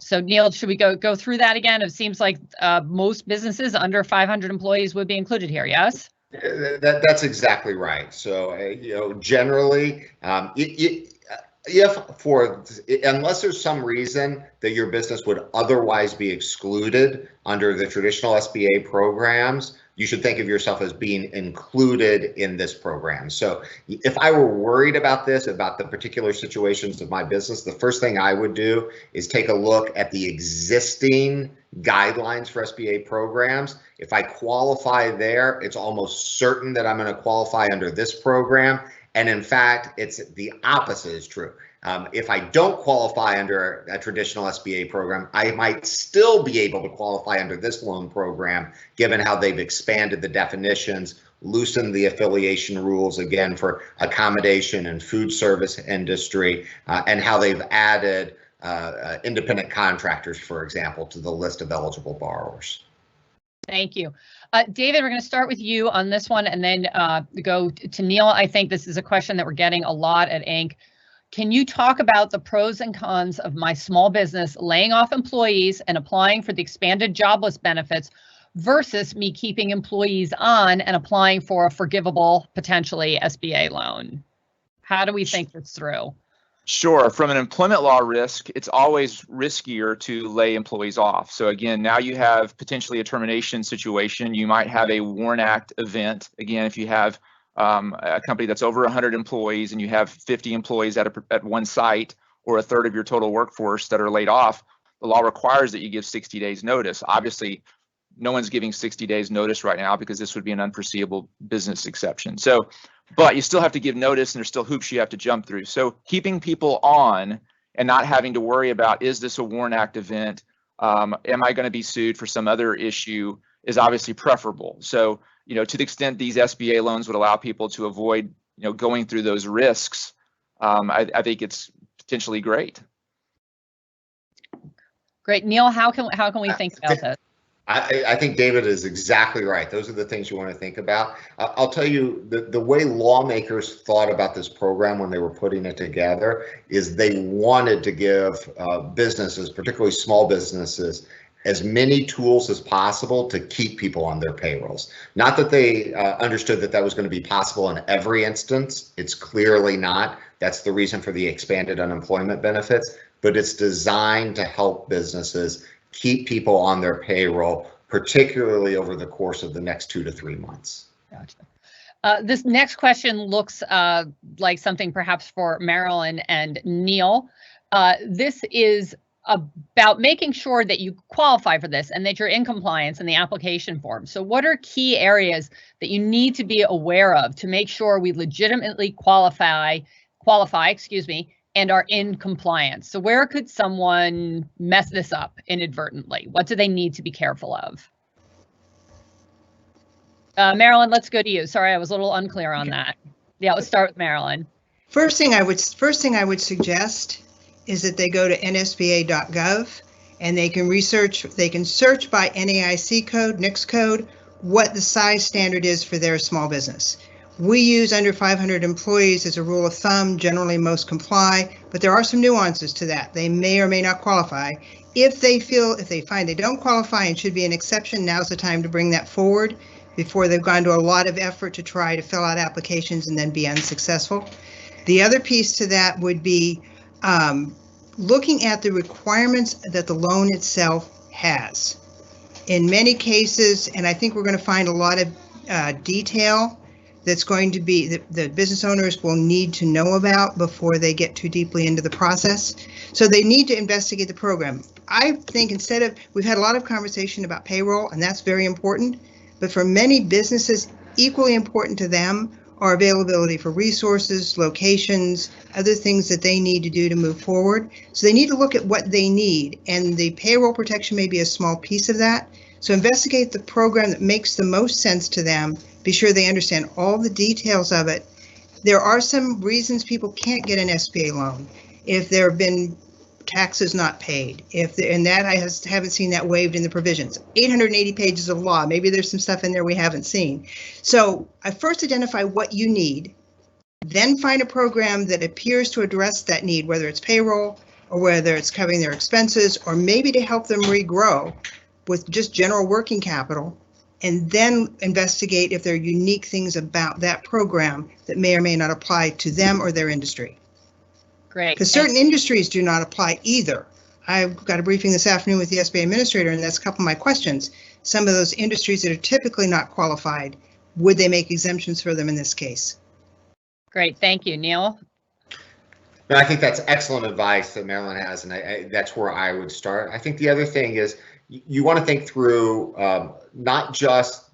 A: So Neil, should we go through that again? It seems like most businesses under 500 employees would be included here, yes?
B: That's exactly right. So, generally, unless there's some reason that your business would otherwise be excluded under the traditional SBA programs, you should think of yourself as being included in this program. So if I were worried about the particular situations of my business, the first thing I would do is take a look at the existing guidelines for SBA programs. If I qualify there, it's almost certain that I'm going to qualify under this program. And in fact, it's the opposite is true. If I don't qualify under a traditional SBA program, I might still be able to qualify under this loan program, given how they've expanded the definitions, loosened the affiliation rules again for accommodation and food service industry, and how they've added independent contractors, for example, to the list of eligible borrowers.
A: Thank you. David, we're going to start with you on this one and then go to Neil. I think this is a question that we're getting a lot at Inc. Can you talk about the pros and cons of my small business laying off employees and applying for the expanded jobless benefits versus me keeping employees on and applying for a forgivable, potentially SBA loan? How do we think this through?
F: Sure. From an employment law risk, it's always riskier to lay employees off. So again, now you have potentially a termination situation. You might have a WARN Act event. Again, if you have a company that's over 100 employees and you have 50 employees at one site or a third of your total workforce that are laid off, the law requires that you give 60 days notice. Obviously, no one's giving 60 days notice right now because this would be an unforeseeable business exception. So, but you still have to give notice and there's still hoops you have to jump through. So keeping people on and not having to worry about, is this a WARN Act event? Am I going to be sued for some other issue is obviously preferable. So, to the extent these SBA loans would allow people to avoid, going through those risks, I think it's potentially great.
A: Great. Neil, how can we think about this?
B: I think David is exactly right. Those are the things you want to think about. I'll tell you, the way lawmakers thought about this program when they were putting it together is they wanted to give businesses, particularly small businesses, as many tools as possible to keep people on their payrolls. Not that they understood that that was going to be possible in every instance. It's clearly not. That's the reason for the expanded unemployment benefits, but it's designed to help businesses keep people on their payroll, particularly over the course of the next 2 to 3 months.
A: Gotcha. This next question looks like something perhaps for MARILYN and Neil. This is about making sure that you qualify for this and that you're in compliance in the application form. So what are key areas that you need to be aware of to make sure we legitimately qualify, and are in compliance? So where could someone mess this up inadvertently? What do they need to be careful of? MARILYN, let's go to you. Sorry, I was a little unclear on that. Yeah, let's start with MARILYN.
D: First thing I would suggest is that they go to nsba.gov and they can search by NAIC code, NAICS code, what the size standard is for their small business. We use under 500 employees as a rule of thumb. Generally, most comply, but there are some nuances to that. They may or may not qualify. If they find they don't qualify and should be an exception, now's the time to bring that forward before they've gone to a lot of effort to try to fill out applications and then be unsuccessful. The other piece to that would be looking at the requirements that the loan itself has. In many cases, and I think we're going to find a lot of detail that's going to be the business owners will need to know about before they get too deeply into the process. So they need to investigate the program. I think we've had a lot of conversation about payroll, and that's very important, but for many businesses, equally important to them are availability for resources, locations, other things that they need to do to move forward. So they need to look at what they need, and the payroll protection may be a small piece of that. So investigate the program that makes the most sense to them. Be sure they understand all the details of it. There are some reasons people can't get an SBA loan. If there have been taxes not paid, I haven't seen that waived in the provisions. 880 pages of law. Maybe there's some stuff in there we haven't seen. So I first identify what you need, then find a program that appears to address that need, whether it's payroll or whether it's covering their expenses, or maybe to help them regrow with just general working capital, and then investigate if there are unique things about that program that may or may not apply to them or their industry.
A: Great.
D: Because certain industries do not apply either. I've got a briefing this afternoon with the SBA administrator, and that's a couple of my questions. Some of those industries that are typically not qualified, would they make exemptions for them in this case?
A: Great, thank you. Neil?
B: No, I think that's excellent advice that MARILYN has, and that's where I would start. I think the other thing is you want to think through not just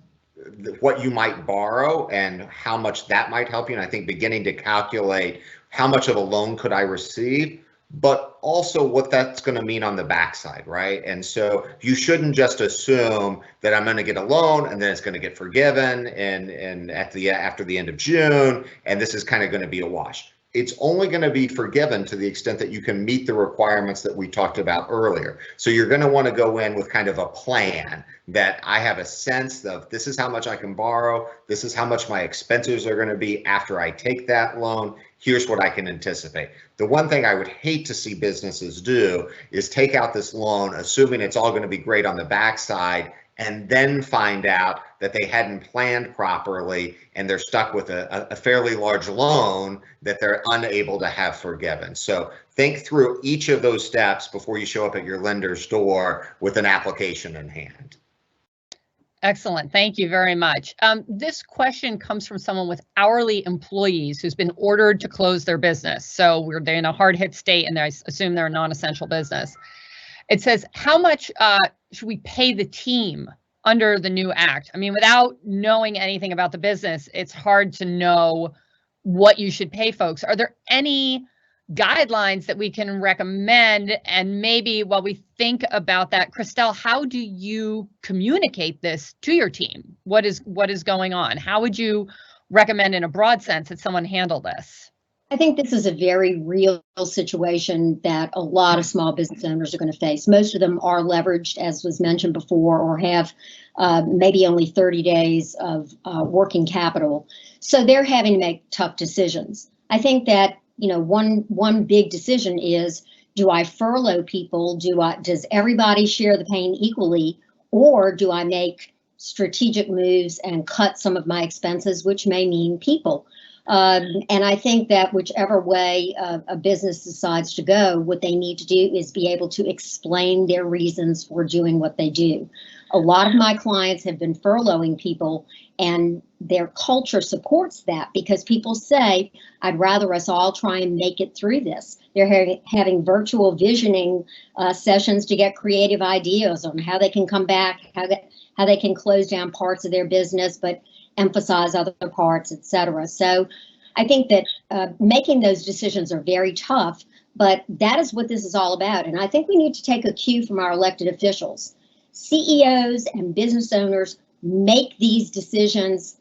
B: what you might borrow and how much that might help you, and I think beginning to calculate how much of a loan could I receive, but also what that's going to mean on the backside, right? And so you shouldn't just assume that I'm going to get a loan and then it's going to get forgiven and after the end of June, and this is kind of going to be a wash. It's only going to be forgiven to the extent that you can meet the requirements that we talked about earlier. So you're going to want to go in with kind of a plan that I have a sense of this is how much I can borrow, this is how much my expenses are going to be after I take that loan, here's what I can anticipate. The one thing I would hate to see businesses do is take out this loan assuming it's all going to be great on the backside and then find out that they hadn't planned properly and they're stuck with a fairly large loan that they're unable to have forgiven. So think through each of those steps before you show up at your lender's door with an application in hand.
A: Excellent. Thank you very much. This question comes from someone with hourly employees who's been ordered to close their business. So they're in a hard hit state and I assume they're a non-essential business. It says, how much should we pay the team under the new act? I mean, without knowing anything about the business, it's hard to know what you should pay folks. Are there any guidelines that we can recommend? And maybe while we think about that, Christelle, how do you communicate this to your team? What is going on? How would you recommend in a broad sense that someone handle this?
E: I think this is a very real situation that a lot of small business owners are going to face. Most of them are leveraged, as was mentioned before, or have maybe only 30 days of working capital. So they're having to make tough decisions. I think that, one big decision is, Do I furlough people? Does everybody share the pain equally? Or do I make strategic moves and cut some of my expenses, which may mean people? And I think that whichever way a business decides to go, what they need to do is be able to explain their reasons for doing what they do. A lot of my clients have been furloughing people, and their culture supports that because people say, I'd rather us all try and make it through this. They're having virtual visioning sessions to get creative ideas on how they can come back, how they can close down parts of their business, but emphasize other parts, et cetera. So I think that making those decisions are very tough, but that is what this is all about. And I think we need to take a cue from our elected officials. CEOs and business owners make these decisions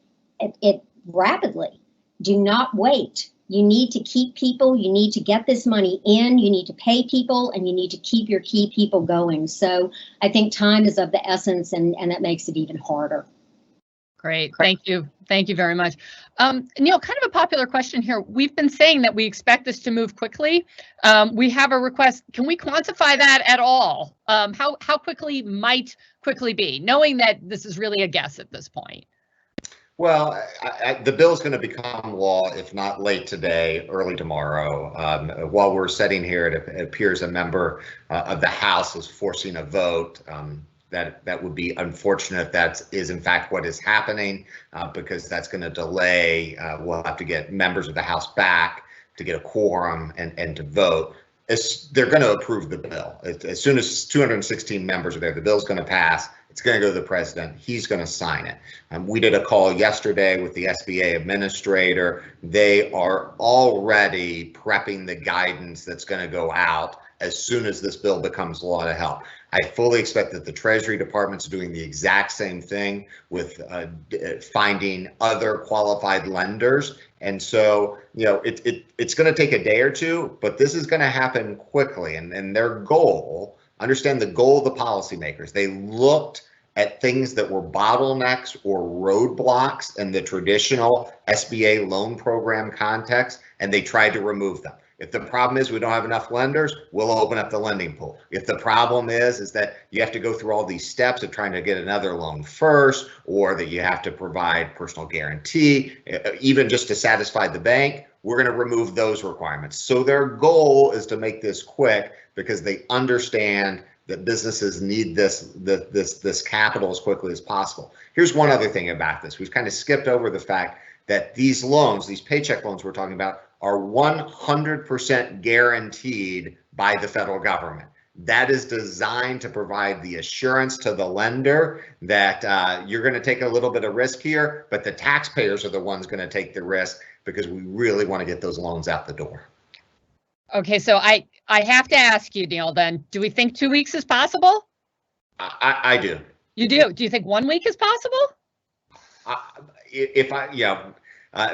E: rapidly. Do not wait. You need to keep people, you need to get this money in, you need to pay people, and you need to keep your key people going. So I think time is of the essence, and that makes it even harder.
A: Great. Thank you. Thank you very much. Neil, kind of a popular question here. We've been saying that we expect this to move quickly. We have a request. Can we quantify that at all? How quickly might quickly be, knowing that this is really a guess at this point?
B: Well, the bill is going to become law, if not late today, early tomorrow. While we're sitting here, it appears a member of the House is forcing a vote. That would be unfortunate. That is in fact what is happening, because that's going to delay. We'll have to get members of the House back to get a quorum and to vote. They're going to approve the bill. As soon as 216 members are there, the bill's going to pass. It's going to go to the president. He's going to sign it. We did a call yesterday with the SBA administrator. They are already prepping the guidance that's going to go out as soon as this bill becomes law to help. I fully expect that the Treasury Department's doing the exact same thing with finding other qualified lenders. And so, you know, it's going to take a day or two, but this is going to happen quickly. And their goal, understand the goal of the policymakers, they looked at things that were bottlenecks or roadblocks in the traditional SBA loan program context, and they tried to remove them. If the problem is we don't have enough lenders, we'll open up the lending pool. If the problem is that you have to go through all these steps of trying to get another loan first, or that you have to provide personal guarantee, even just to satisfy the bank, we're going to remove those requirements. So their goal is to make this quick because they understand that businesses need this capital as quickly as possible. Here's one other thing about this. We've kind of skipped over the fact that these loans, these paycheck loans we're talking about, are 100% guaranteed by the federal government. That is designed to provide the assurance to the lender that you're going to take a little bit of risk here, but the taxpayers are the ones going to take the risk because we really want to get those loans out the door.
A: Okay, so I have to ask you, Neil, then, do we think 2 weeks is possible?
B: I do.
A: You do? Do you think 1 week is possible?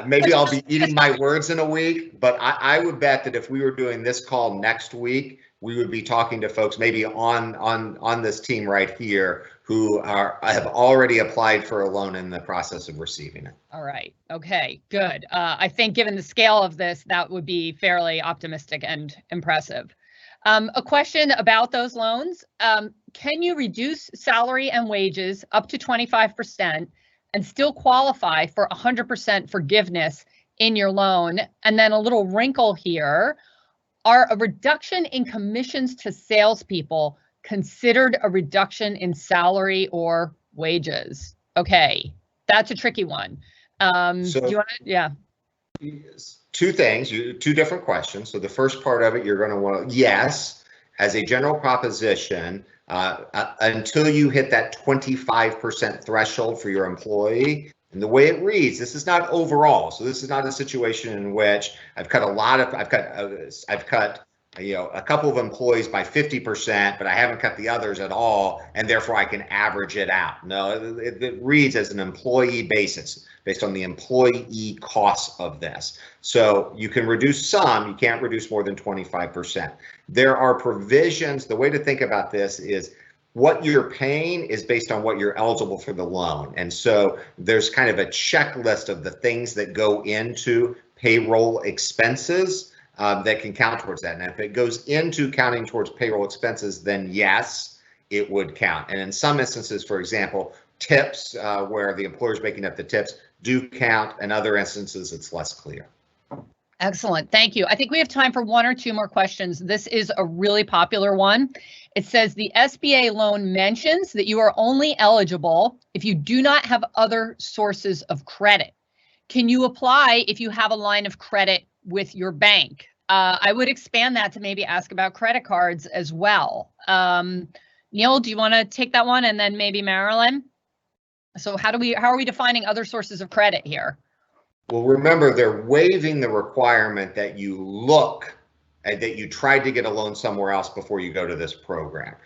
B: Maybe I'll be eating my words in a week, but I would bet that if we were doing this call next week, we would be talking to folks maybe on this team right here who have already applied for a loan in the process of receiving it.
A: All right. Okay, good. I think given the scale of this, that would be fairly optimistic and impressive. A question about those loans. Can you reduce salary and wages up to 25% and still qualify for 100% forgiveness in your loan? And then a little wrinkle here, are a reduction in commissions to salespeople considered a reduction in salary or wages? Okay, that's a tricky one. Do you want to, yeah.
B: Two things, two different questions. So the first part of it, you're going to want to, yes, as a general proposition, until you hit that 25% threshold for your employee. And the way it reads, this is not overall. So this is not a situation in which I've cut a couple of employees by 50%, but I haven't cut the others at all, and therefore I can average it out. No, it reads as an employee basis based on the employee costs of this. So you can reduce some, you can't reduce more than 25%. There are provisions. The way to think about this is what you're paying is based on what you're eligible for the loan. And so there's kind of a checklist of the things that go into payroll expenses. that can count towards that. And if it goes into counting towards payroll expenses, then yes, it would count. And in some instances, for example, tips, where the employer is making up the tips, do count. In other instances, it's less clear.
A: Excellent. Thank you. I think we have time for one or two more questions. This is a really popular one. It says the SBA loan mentions that you are only eligible if you do not have other sources of credit. Can you apply if you have a line of credit with your bank? I would expand that to maybe ask about credit cards as well. Neil, do you want to take that one, and then maybe Marilyn? So how are we defining other sources of credit here?
B: Well, remember, they're waiving the requirement that you look that you tried to get a loan somewhere else before you go to this program.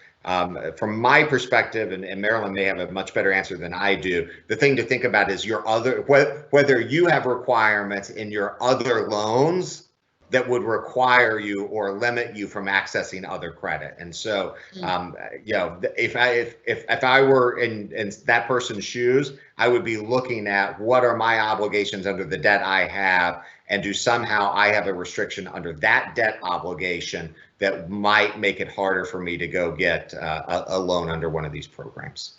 B: From my perspective, and Marilyn may have a much better answer than I do, the thing to think about is your other, whether you have requirements in your other loans that would require you or limit you from accessing other credit. And so, you know, if I were in that person's shoes, I would be looking at what are my obligations under the debt I have, and do somehow I have a restriction under that debt obligation that might make it harder for me to go get a loan under one of these programs.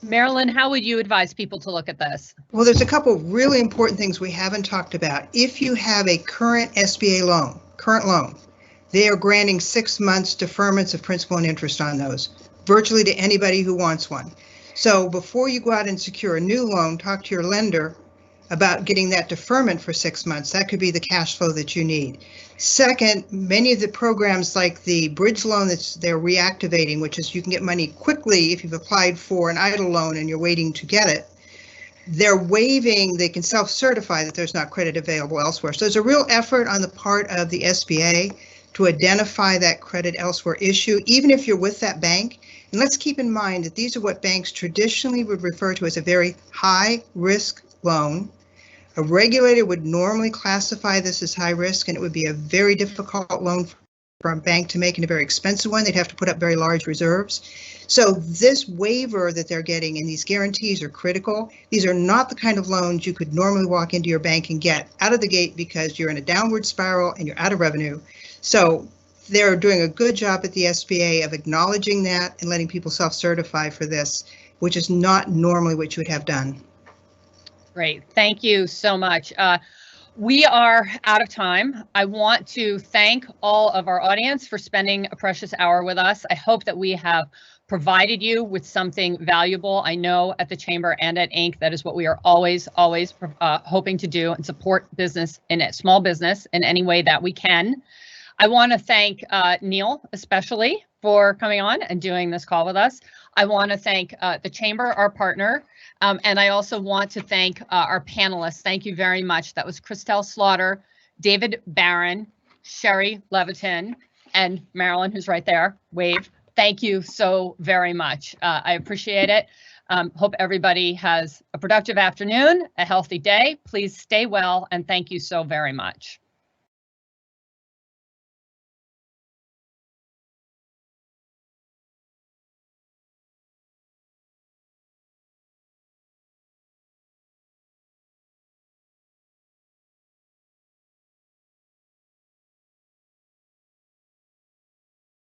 A: Marilyn, how would you advise people to look at this?
D: Well, there's a couple of really important things we haven't talked about. If you have a current SBA loan, they are granting 6 months deferments of principal and interest on those, virtually to anybody who wants one. So before you go out and secure a new loan, talk to your lender about getting that deferment for 6 months. That could be the cash flow that you need. Second, many of the programs like the bridge loan they're reactivating, which is you can get money quickly if you've applied for an idle loan and you're waiting to get it. They're waiving, they can self-certify that there's not credit available elsewhere. So there's a real effort on the part of the SBA to identify that credit elsewhere issue, even if you're with that bank. And let's keep in mind that these are what banks traditionally would refer to as a very high risk loan. A regulator would normally classify this as high risk, and it would be a very difficult loan for a bank to make, and a very expensive one. They'd have to put up very large reserves. So this waiver that they're getting and these guarantees are critical. These are not the kind of loans you could normally walk into your bank and get out of the gate because you're in a downward spiral and you're out of revenue. So they're doing a good job at the SBA of acknowledging that and letting people self-certify for this, which is not normally what you would have done.
A: Great. Thank you so much. We are out of time. I want to thank all of our audience for spending a precious hour with us. I hope that we have provided you with something valuable. I know at the Chamber and at Inc. that is what we are always hoping to do, and support business and small business in any way that we can. I want to thank Neil especially for coming on and doing this call with us. I want to thank the Chamber, our partner, and I also want to thank our panelists. Thank you very much. That was Christelle Slaughter, David Barron, SHARI Levitin, and Marilyn, who's right there. Wave. Thank you so very much. I appreciate it. Hope everybody has a productive afternoon, a healthy day. Please stay well, and thank you so very much.